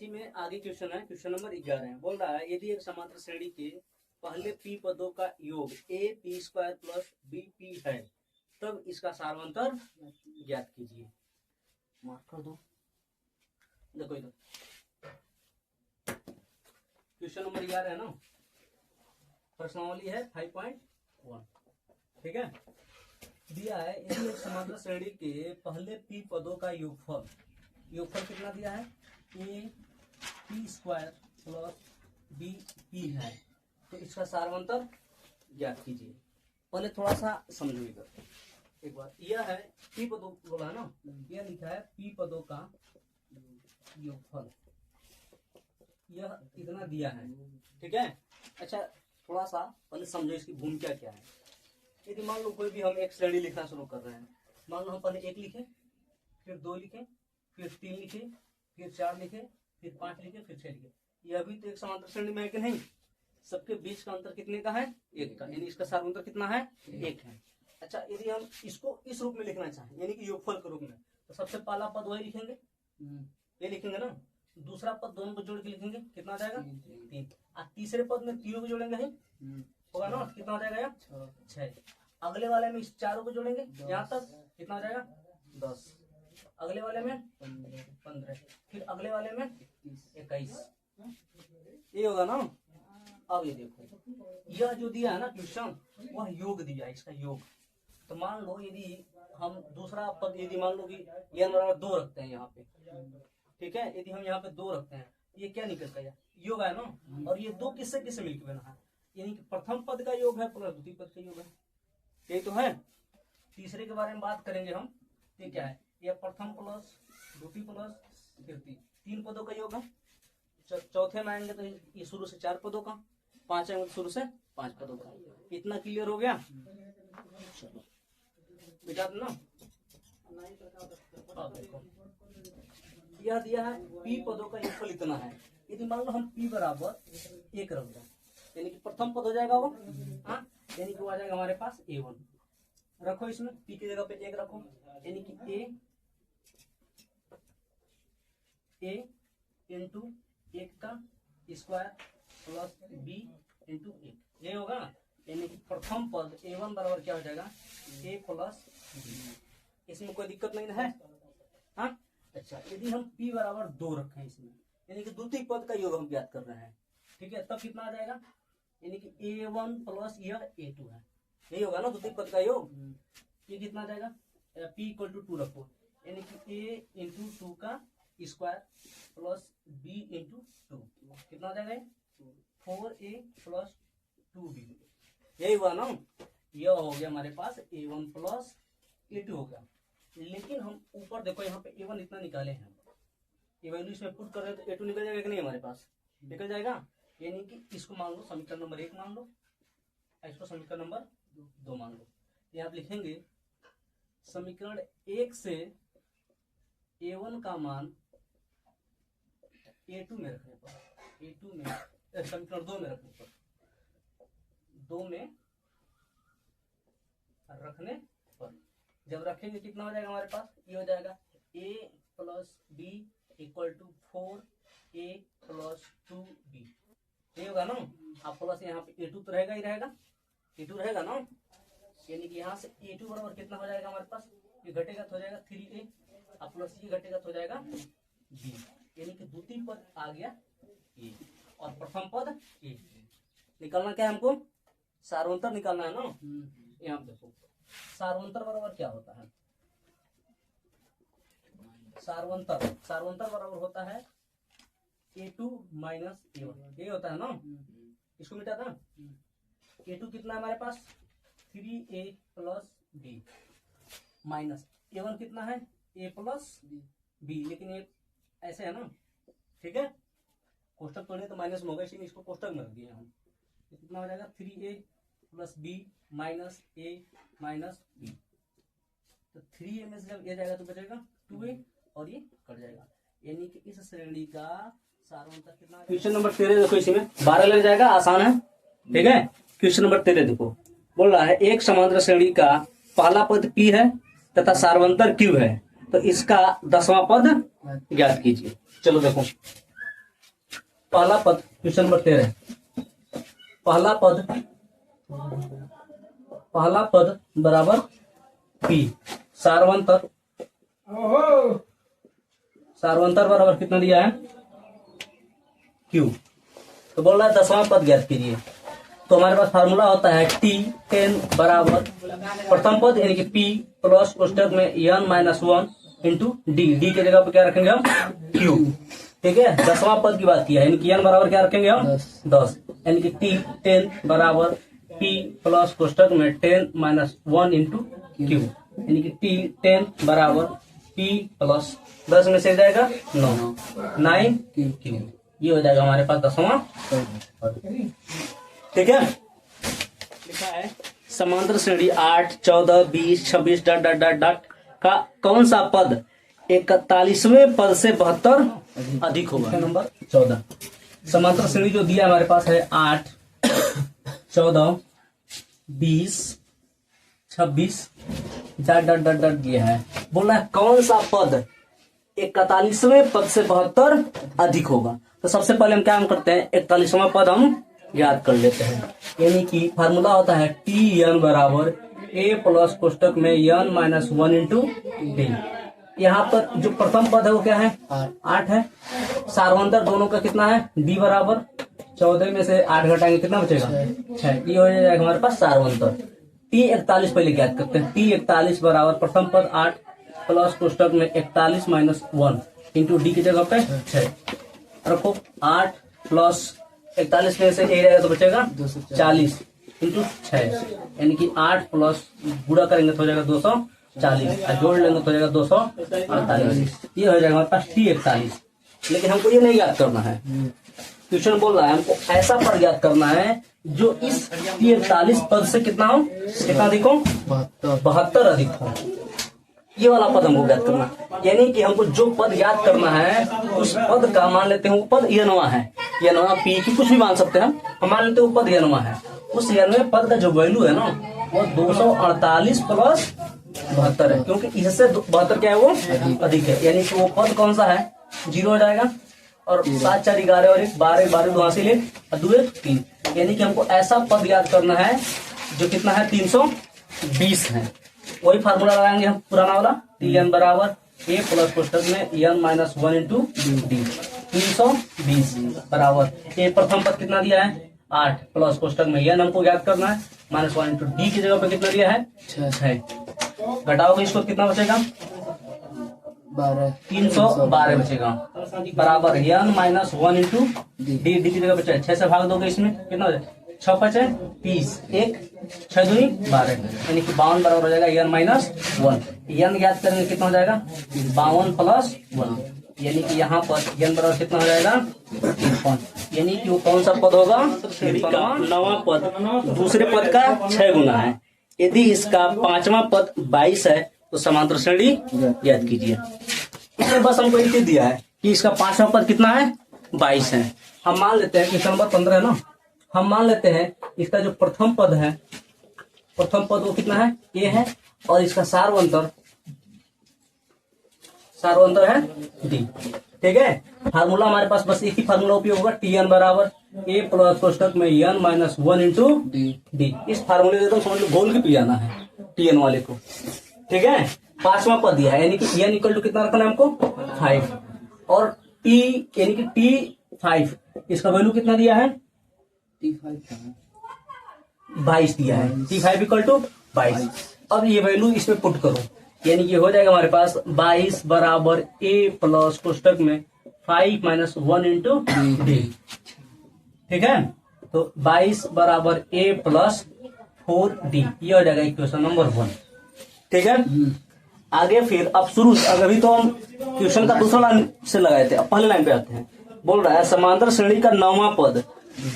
इसी में आगे क्वेश्चन है, क्वेश्चन नंबर 11 है। बोल रहा है यदि एक समांतर श्रेणी के पहले p पदों का योग a p square plus b p है तब इसका सारवंतर ज्ञात कीजिए। मार्क कर दो। देखो इधर क्वेश्चन नंबर 11 है ना, प्रश्नावली है 5.1। ठीक है, दिया है यदि एक समांतर श्रेणी के पहले p पदों का योगफल कितना दिया है, a p square plus b p है तो इसका सारवंतर ज्ञात कीजिए। पहले थोड़ा सा समझो इधर एक बार। यह है p पदों बोला है ना, यह लिखा है p पदों का योगफल, यह इतना दिया है। ठीक है, अच्छा थोड़ा सा पहले समझो इसकी भूमिका क्या है। यदि मान लो कोई भी हम एक श्रेणी लिखना शुरू कर रहे हैं, मान लो हम पहले 1 लिखे, फिर 2 लिखे, फिर 3 लिखे, फिर 4 लिखे, फिर 5 लिखे, फिर 6 लिखे। यह भी तो एक समांतर श्रेणी में है कि नहीं? सबके बीच का अंतर कितने का है? 1 का, यानी इसका सारवंतर कितना है? 1 है। अच्छा यदि हम इसको इस रूप में लिखना चाहें यानी कि योगफल के रूप में, तो सबसे पहला पद वही लिखेंगे, ये लिखेंगे ना। दूसरा पद दोनों को जोड़ के लिखेंगे, कितना आ जाएगा? 3। और तीसरे पद में तीनों को जोड़ेंगे ही होगा ना, कितना हो जाएगा? 6। अगले वाले में इस चारों को जोड़ेंगे यहाँ तक, कितना हो जाएगा? 10। अगले वाले में 15, फिर अगले वाले में 21। ये होगा ना। अब ये देखो, यह जो दिया है ना क्वेश्चन, वह योग दिया है, इसका योग। तो मान लो यदि हम दूसरा पद, यदि मान लो कि यह नंबर 2 रखते हैं यहाँ पे, ठीक है, यदि हम यहाँ पे 2 रखते हैं, ये क्या निकल गया? योग है ना। और ये 2 किससे किससे मिलकर बना है? यानी कि प्रथम पद का योग है प्लस द्वितीय पद का योग है, ये तो है। तीसरे के बारे में बात करेंगे हम, ये क्या है? ये प्रथम प्लस द्वितीय प्लस तृतीय, 3 पदों का योग है। चौथे में आएंगे तो ये शुरू से 4 पदों का, 5 आएंगे तो शुरू से 5 पदों का। इतना क्लियर हो गया? चलो बेटा ना, यह दिया है p पदों का योगफल इतना है। यदि मान लो हम p बराबर 1 रख दें, यानी कि प्रथम पद हो जाएगा वो, हाँ, यानी कि वो आ जाएगा हमारे पास a1। रखो इसमें p की जगह पे 1 रखो, यानी कि a इंटू 1 का स्क्वायर प्लस b इंटू 1, ये होगा। यानी कि प्रथम पद a1 बराबर क्या हो जाएगा? a plus b। इसमें कोई दिक्कत नहीं है, हाँ। अच्छा यदि हम p बराबर 2 रखें इसमें, यानी कि द्वितीय पद का योग हम ज्ञात कर रहे हैं, ठीक है, तब कितना आ जाएगा? यानी कि a1 प्लस यह a2 है, यही होगा ना द्वितीय पद का योग। ये कितना आ जाएगा? p इक्वल टू 2 रखो, यानी कि a इंटू 2 का स्क्वायर प्लस b इंटू 2, कितना आ जाएगा? 4a प्लस 2b, यही हुआ ना। यह हो गया हमारे पास a1 प्लस a2 हो गया। लेकिन हम ऊपर देखो यहाँ पे a1 इतना निकाले हैं, ये वैल्यू इसमें पुट कर रहे हैं तो a2 निकल जाएगा कि नहीं? हमारे पास निकल जाएगा। यानी कि इसको मान लो समीकरण नंबर 1 मान लो, इसको समीकरण नंबर 2 मान लो। ये आप लिखेंगे समीकरण 1 से a1 का मान a2 में रखने पर, a2 में समीकरण 2 में रखने पर, 2 में रखने पर जब रखेंगे कितना हो जाएगा हमारे पास? ये हो जाएगा a plus b equal to 4a plus 2b, ये होगा ना। आप प्लस यहाँ पे a2 तो रहेगा ही रहेगा, a2 रहेगा ना। यानी कि यहाँ से a2 बराबर कितना हो जाएगा हमारे पास? ये घटेगा तो हो जाएगा 3a, और प्लस ये घटेगा तो हो जाएगा b, यानी कि द्वितीय पद आ गया a और प्रथम पद a। निकालना क्या है हमको? सारवंतर निकालना है ना। यहाँ देखो सारवंतर बराबर क्या होता है? सारवंतर बराबर होता है a2 माइनस a1, यही होता है ना। इसको मिटा था, a2 कितना है हमारे पास? 3a plus b minus a1 कितना है? a प्लस b, लेकिन ये ऐसे है ना, ठीक है। कोष्टक तोड़े तो माइनस में होगा, इसलिए इसको कोष्टक में रख दिए हम। कितना हो जाएगा? 3a plus b minus a minus b, तो 3a में से जब ये जाएगा तो बचेगा 2a और ये कट जाएगा। यानी कि इस श्रेणी का सारवंतर कितना? क्वेश्चन नंबर 13 देखो, इसी में 12 लग जाएगा, आसान है, ठीक है। क्वेश्चन नंबर 13 देखो, बोल रहा है एक समांतर श्रेणी का पहला पद p है तथा सारवंतर q है, तो इसका 10वां पद ज्ञात कीजिए। चलो देखो पहला पद क्वेश्चन नंबर 13, पहला पद बराबर P, सार्वंतर बराबर कितना दिया है Q। तो बोल रहा है 10वां पद ज्ञात कीजिए। तो हमारे पास फार्मूला होता है T10 बराबर प्रथम पद यानी कि P प्लस कोष्टक में n minus 1 into D, D के जगह पे क्या रखेंगे हम Q। ठीक है, 10वां पद की बात किया यानी कि n बराबर क्या रखेंगे हम 10, यानी कि T10 बराबर P प्लस कोष्टक में 10 माइनस 1 इंटू Q, यानी कि T10 बराबर P प्लस 10 में से जाएगा 9 Q। ये हो जाएगा हमारे पास 10वां पद। ठीक है, लिखा है समांतर श्रेणी 8, 14, 20, 26 डॉट डॉट डॉट डॉट का कौन सा पद 41वें पद से 72 अधिक होगा। नंबर 14 समांतर श्रेणी जो दिया हमारे पास है 8, 14, 20, 26 डॉट डॉट डॉट डॉट दिया है। बोला है कौन सा पद 41वें पद से 72 अधिक होगा। तो सबसे पहले हम क्या करते हैं 41वां पद हम याद कर लेते हैं, यानी कि फार्मूला होता है Tn बराबर a प्लस कोष्टक में n माइनस 1 इंटू डी। यहाँ पर जो प्रथम पद है वो क्या है 8 है, सार्वंतर दोनों का कितना है d बराबर 14 में से 8 घटाएंगे कितना बचेगा 6, ये हो जाएगा हमारे पास सार्वंतर। T41 पहले ज्ञात करते हैं, T41 बराबर प्रथम पद 8 प्लस कोष्टक में 41 माइनस 1 इंटू डी की जगह पे 6 रखो, 8 प्लस 41 में से ए रहेगा तो बचेगा 40 इंटू 6, यानी कि 8 प्लस गुणा करेंगे तो हो जाएगा 240 और जोड़ लेंगे तो हो जाएगा 248। ये हो जाएगा हमारे पास T41। लेकिन हमको ये नहीं याद करना है, क्वेश्चन बोल रहा है हमको ऐसा पद ज्ञात करना है जो इस T41 पद से कितना अधिक हो 72 अधिक हो। ये वाला पद हमको ज्ञात करना, यानी कि हमको जो पद याद करना है उस पद का मान लेते हैं वो पद यनवा है, यनवा पी की कुछ भी मान सकते हैं हम मान लेते हैं वो पद यनवा है। उस यनवे पद का जो वैल्यू है ना वो 248 प्लस 72 है, क्योंकि इससे 72 क्या है वो अधिक है, यानी कि वो पद कौन सा है 0 हो जाएगा। और 7 4 11 और 1 12 12 2 हासिल 1 2 3, यानी कि हमको ऐसा पद याद करना है जो कितना है 320 है। वही फार्मूला लगाएंगे हम पुराना वाला Tn बराबर a प्लस कोष्टक में n माइनस 1 इंटू डी, 320 बराबर a प्रथम पद कितना दिया है 8 प्लस कोष्टक में n हमको याद करना है माइनस 1 इंटू डी की जगह पे कितना दिया है 6, घटाओगे इसको कितना बचेगा 312 बचेगा बराबर n minus 1 into D, D की जगह पे 6 से भाग दोगे इसमें कितना हो जाएगा 6 5 30 1 6 2 12, यानी कि 52 बराबर हो जाएगा n माइनस 1। n याद करेंगे कितना हो जाएगा 52 प्लस 1, यानी कि यहाँ पर n बराबर कितना हो जाएगा 53, यानी कि वो कौन सा पद होगा 9वां पद दूसरे पद का 6 गुना है। यदि इसका 5वां पद 22 है तो समांतर श्रेणी याद कीजिए। इसमें बस हमको एक चीज दिया है कि इसका 5वां पद कितना है 22 है। हम मान लेते हैं क्वेश्चन नंबर 15 है ना, हम मान लेते हैं इसका जो प्रथम पद है वो कितना है ए है और इसका सार्वंतर है डी। ठीक है, फार्मूला हमारे पास बस एक ही फार्मूला उपयोग होगा Tn बराबर a प्लस कोष्टक में n माइनस 1 इंटू डी। इस फार्मूले को तो समझ लो घोल के पी जाना है Tn वाले को। ठीक है, 5वां पद दिया है यानी कि n इक्वल टू कितना रखना है हमको 5 और t यानी कि T5 इसका वैल्यू कितना दिया है 22 दिया है, T5 इक्वल टू 22। अब ये वैल्यू इसमें पुट करो, यानी कि हो जाएगा हमारे पास 22 बराबर a प्लस कोष्टक में 5 माइनस 1 इंटू डी। ठीक है, तो 22 बराबर a प्लस 4d, ये हो जाएगा इक्वेशन नंबर 1। ठीक है, आगे फिर अब शुरू अभी तो हम क्वेश्चन का दूसरा लाइन से लगाए थे, अब पहले लाइन पे आते हैं। बोल रहा है समांतर श्रेणी का 9वां पद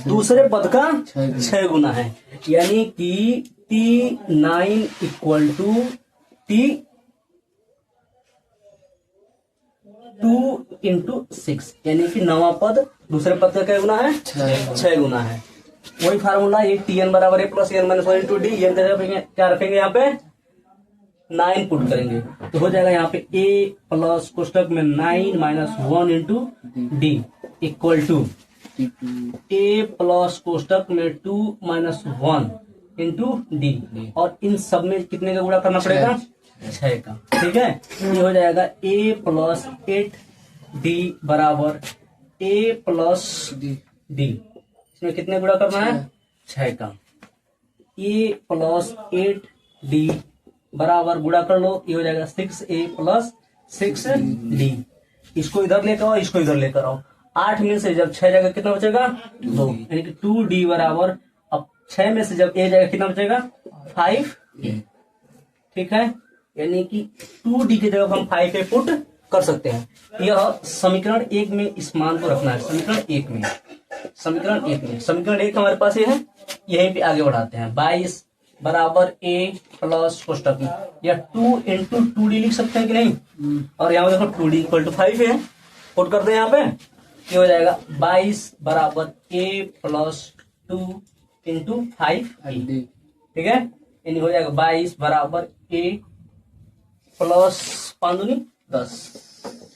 दूसरे पद का 6 गुना है, यानी कि T9 equal to T2 into 6, यानी कि 9वां पद दूसरे पद का क्या गुना है 6 गुना है। वही फार्मूला ये Tn बराबर a plus n minus 1 into D, क्या रखेंगे यहाँ पे 9 पुट करेंगे तो हो जाएगा यहाँ पे a प्लस कोष्टक में 9 minus 1 into D equal to A plus कोष्टक में 2 माइनस 1 इंटू डी, और इन सब में कितने का गुणा करना पड़ेगा? 6 का। ठीक है, ये हो जाएगा ए प्लस 8 डी बराबर ए प्लस डी। इसमें कितने गुणा करना है? 6 का। ए प्लस 8 डी बराबर गुणा कर लो, ये हो जाएगा 6a प्लस 6d। इसको इधर लेकर आओ, इसको इधर लेकर आओ। 8 में से जब 6 जाएगा कितना बचेगा? 2, यानी कि 2d बराबर, अब 6 में से जब a जाएगा कितना बचेगा? 5a। ठीक है, यानी कि 2d की जगह हम 5a पुट कर सकते हैं। यह समीकरण 1 में इस मान को रखना है। समीकरण 1 में, समीकरण 1 में, समीकरण 1 हमारे पास ये है, यहीं पे आगे बढ़ाते हैं। 22 बराबर a प्लस कोष्टक में, या 2 इंटू 2d लिख सकते हैं कि नहीं? और यहाँ देखो 2d इक्वल टू 5 है, पुट करते हैं यहाँ पे, ये हो जाएगा 22 बराबर a प्लस 2 इंटू 5d। ठीक है, यानी हो जाएगा 22 बराबर a प्लस 5 दूनी 10,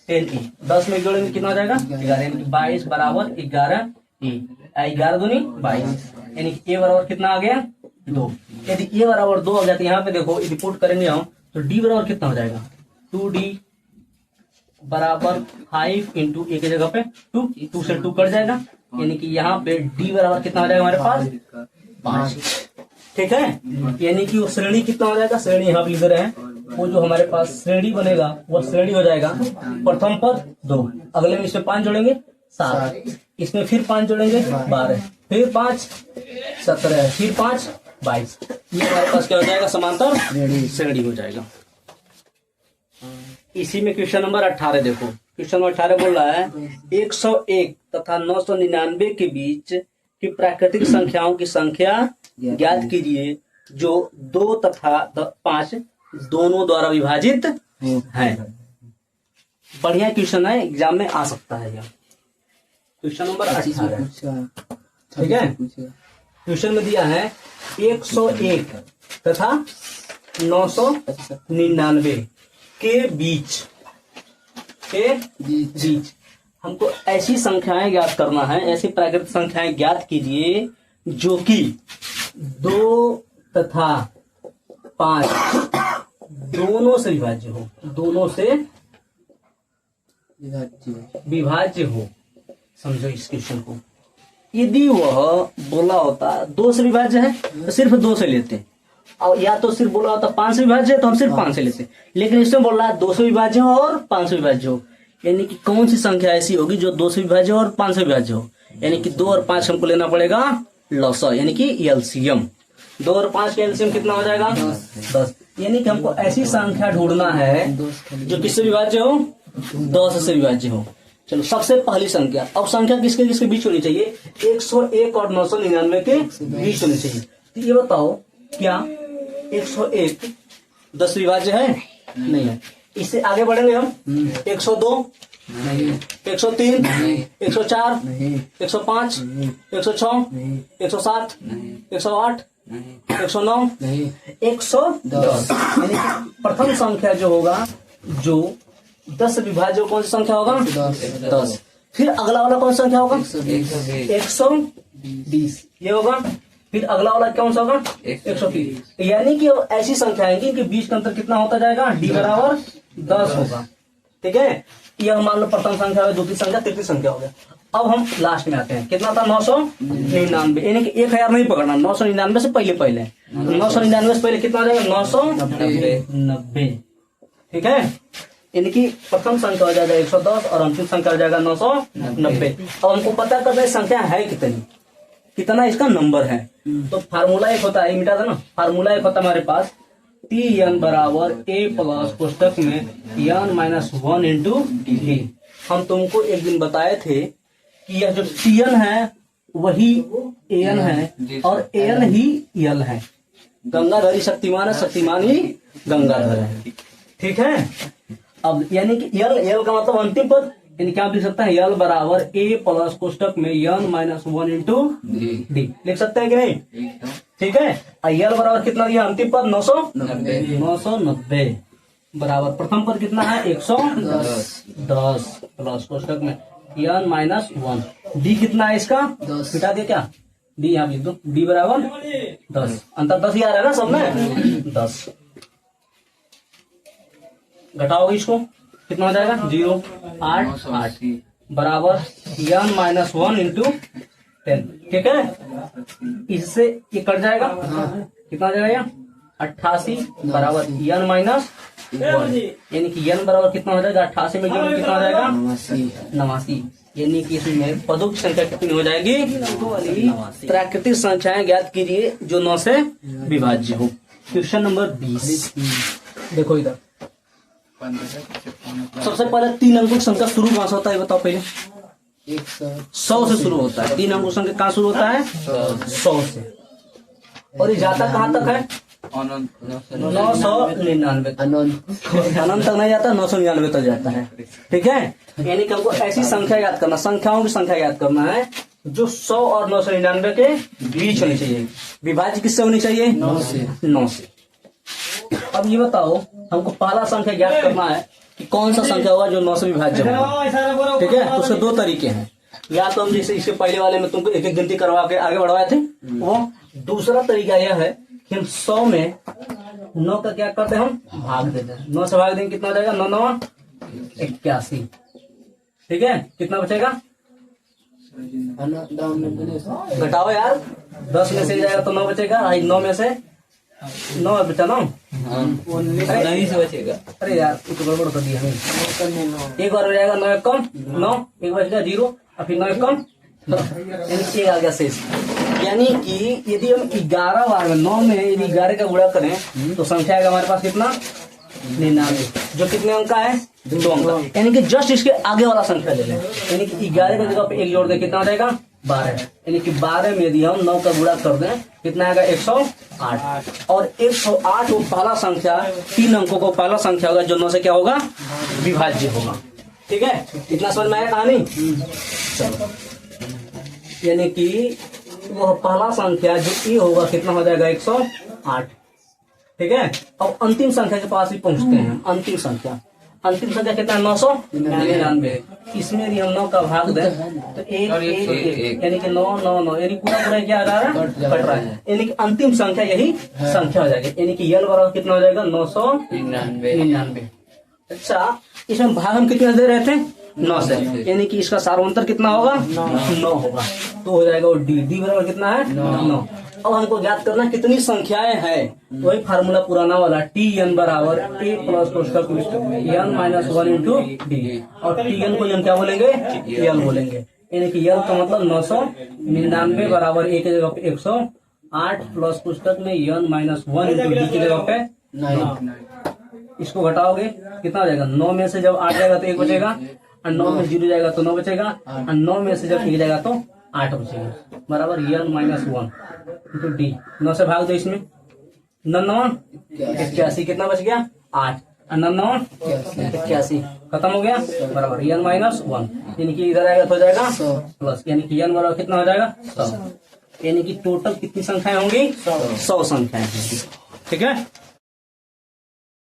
10e। 10 में जोड़ेंगे कितना हो जाएगा? 11, यानी 22 बराबर 11e। 11 दूनी 22, यानी a बराबर कितना आ गया? 2। यदि a बराबर 2 आ गया तो यहाँ पे देखो, यदि पुट करेंगे हम तो d बराबर कितना हो जाएगा? 2d बराबर 5 इंटू a की जगह पे 2 से 2 कट जाएगा, यानी कि यहाँ पे d बराबर कितना हो जाएगा हमारे पास? 5। ठीक है, यानी कि वो श्रेणी कितना हो जाएगा? श्रेणी यहाँ पे लिख रहे हैं, वो जो हमारे पास श्रेणी बनेगा वो श्रेणी हो जाएगा प्रथम पद 2, अगले में इसमें 5 जोड़ेंगे 7, इसमें फिर 5 जोड़ेंगे 12, फिर 5 17, फिर 5 22। ये हमारे पास क्या हो जाएगा? समांतर श्रेणी हो जाएगा। इसी में क्वेश्चन नंबर 18 देखो, क्वेश्चन नंबर 18 बोल रहा है 101 तथा 999 के बीच की प्राकृतिक संख्याओं की संख्या ज्ञात कीजिए जो 2 तथा 5 दोनों द्वारा विभाजित है। बढ़िया क्वेश्चन है, एग्जाम में आ सकता है यह। क्वेश्चन नंबर 18, ठीक है, क्वेश्चन में दिया है 101 तथा 999 के बीच हमको ऐसी संख्याएं ज्ञात करना है, ऐसी प्राकृतिक संख्याएं ज्ञात कीजिए जो कि 2 तथा 5 दोनों से विभाज्य हो, दोनों से विभाज्य हो। समझो इस क्वेश्चन को। यदि वह बोला होता 2 से विभाज्य है तो सिर्फ 2 से लेते, और या तो सिर्फ बोला होता 5 से विभाज्य है तो हम सिर्फ 5 से लेते, लेकिन इसमें बोल रहा है 2 से विभाज्य हो और 5 से विभाज्य हो, यानी कि कौन सी संख्या ऐसी होगी जो 2 से विभाज्य हो और 5 से विभाज्य हो? यानी कि 2 और 5 हमको लेना पड़ेगा लॉसा, यानी कि एलसीएम। 2 और 5 का एलसीएम कितना हो जाएगा? 10। यानी कि हमको ऐसी संख्या ढूंढना है जो किससे विभाज्य हो? 10 से विभाज्य हो। चलो, सबसे पहली संख्या, अब संख्या किसके किसके बीच होनी चाहिए? 101 और 999 के बीच होनी चाहिए। तो ये बताओ, क्या 101 10 विभाज्य है? नहीं है। इससे आगे बढ़ेंगे हम, 102 नहीं, 103 नहीं, 104 नहीं, 105 106 107 108 109 नहीं, 110। यानी कि प्रथम संख्या जो होगा, जो 10 विभाज्य कौन सी संख्या होगा? 10। फिर अगला वाला कौन सी संख्या होगा? 120 ये होगा। फिर अगला वाला कौन सा होगा? 130। यानी कि ऐसी संख्या है कि बीच का अंतर कितना होता जाएगा? डी बराबर 10 होगा। ठीक है, यह मान लो प्रथम संख्या है, द्वितीय संख्या, तृतीय संख्या हो गया। अब हम लास्ट में आते हैं, कितना था? 999, यानी कि 1000 नहीं पकड़ना, 999 से पहले 999 से पहले कितना हो जाएगा? 990। ठीक है, यानी कि प्रथम संख्या हो जाएगा 110 और अंतिम संख्या हो जाएगा 990। अब हमको पता करना है संख्या है कितनी, कितना इसका नंबर है। तो फार्मूला एक होता है, मिटा था ना, फार्मूला एक होता है हमारे पास, Tn बराबर a प्लस कोष्टक में n-1 इंटू डी। हम तुमको एक दिन बताए थे कि यह जो Tn है वही An है और An ही यल है। गंगाधरी शक्तिमान है, शक्तिमान ही गंगाधर है। ठीक है, अब यानी कि यल का मतलब अंतिम पद, यानी क्या लिख सकता है? यल बराबर a प्लस कोष्टक में n-1 इंटू डी लिख सकते हैं कि नहीं? ठीक है, यल बराबर कितना दिया? अंतिम पद 990 बराबर प्रथम पद कितना है? 110 प्लस कोष्टक में n-1। डी कितना है इसका 10। मिटा दिया क्या, डी यहाँ लिख दो, डी बराबर 10, अंतर 10 ही आ रहा है ना सब में 10। घटाओगे इसको कितना हो जाएगा 0 8 8 बराबर n माइनस 1 इंटू 10। ठीक है, इससे ये कट जाएगा, कितना आ जाएगा 88 बराबर n माइनस 1, यानी कि n बराबर कितना हो जाएगा 88 में जोड़ कितना हो जाएगा 89, यानी कि इसमें पदों की संख्या कितनी हो जाएगी, प्राकृतिक संख्याएं ज्ञात कीजिए जो 9 से विभाज्य हो। क्वेश्चन नंबर 20 देखो इधर, सबसे पहले 3 अंकों की संख्या शुरू कहाँ से होता है बताओ पहले, 100 से शुरू होता है। 3 अंकों की संख्या कहाँ शुरू होता है 100 से, और ये जाता कहाँ तक है 999 अनंत तक नहीं जाता, 999 तक जाता है। ठीक है, यानी कि हमको ऐसी संख्या याद करना, संख्याओं की संख्या याद करना है जो 100 और 999 के बीच होनी चाहिए। विभाज्य किससे होनी चाहिए 9 से। अब ये बताओ हमको पहला संख्या ज्ञात करना है कि कौन सा संख्या होगा जो 9 से विभाज्य होगा। ठीक है, तो उसके 2 तरीके हैं, या तो हम जैसे इसके पहले वाले में तुमको एक एक गिनती करवा के आगे बढ़वाए थे वो, दूसरा तरीका यह है कि हम 100 में 9 का क्या करते हैं हम भाग देते हैं। 9 से भाग देंगे कितना हो जाएगा 9 9 81। ठीक है, कितना बचेगा घटाओ यार, 10 में से जाएगा तो 9 बचेगा, 9 में से 9 बचा 9 नहीं से बचेगा। अरे यार ये तो गड़बड़ कर दिया हमें, एक बार हो जाएगा 9 कम 9, एक बच गया 0 और फिर 9 कम, यानी आ गया शेष। यानी कि यदि हम 11 बार में 9 में यदि 11 का गुणा करें तो संख्या आएगा हमारे पास कितना 99, जो कितने अंक का है 2 अंक। यानी कि जस्ट इसके आगे वाला संख्या ले लें, यानी कि 11 की जगह पे 1 जोड़ दे कितना हो जाएगा 12, यानी कि 12 में यदि हम 9 का गुणा कर दें कितना आएगा 108, और 108 वो पहला संख्या 3 अंकों को पहला संख्या होगा जो 9 से क्या होगा विभाज्य होगा। ठीक है, इतना समझ में आया कहानी। चलो, यानी कि वह पहला संख्या जो ये होगा कितना हो जाएगा 108। ठीक है, अब अंतिम संख्या के पास भी पहुंचते हैं। अंतिम संख्या कितना है 999। इसमें यदि हम 9 का भाग दें तो 1 यानी कि 9 9 9 यानी पूरा क्या आ रहा है कट रहा है, यानी कि अंतिम संख्या यही संख्या हो जाएगी, यानी कि n बराबर कितना हो जाएगा 999। अच्छा, इसमें भाग हम कितने दे रहे थे 9 से, यानी कि इसका सार्वंतर कितना होगा 9 होगा, तो हो जाएगा वो डी बराबर कितना है 9। अब हमको ज्ञात करना कितनी संख्याएं हैं, वही फार्मूला पुराना वाला Tn बराबर a प्लस कोष्ठक n माइनस 1 इंटू डी, और Tn को हम क्या बोलेंगे l बोलेंगे, यानी कि l का मतलब 999 बराबर a की जगह पे 108 प्लस कोष्ठक में n माइनस 1 इंटू डी की जगह पे 9। इसको घटाओगे कितना हो जाएगा, 9 में से जब 8 जाएगा तो 1 बचेगा, और 9 में 0 जाएगा तो 9 बचेगा, और 9 में से जब 1 जाएगा तो 8 बचेगा, बराबर n माइनस 1 इंटू डी। 9 से भाग दो इसमें, 9 81 कितना बच गया 8, और 9 81 खत्म हो गया, बराबर n माइनस 1, यानी कि इधर आएगा तो हो जाएगा प्लस, यानी कि n बराबर कितना हो जाएगा 100, यानी कि टोटल कितनी संख्याएं होंगी 100 संख्याएं होंगी। ठीक है।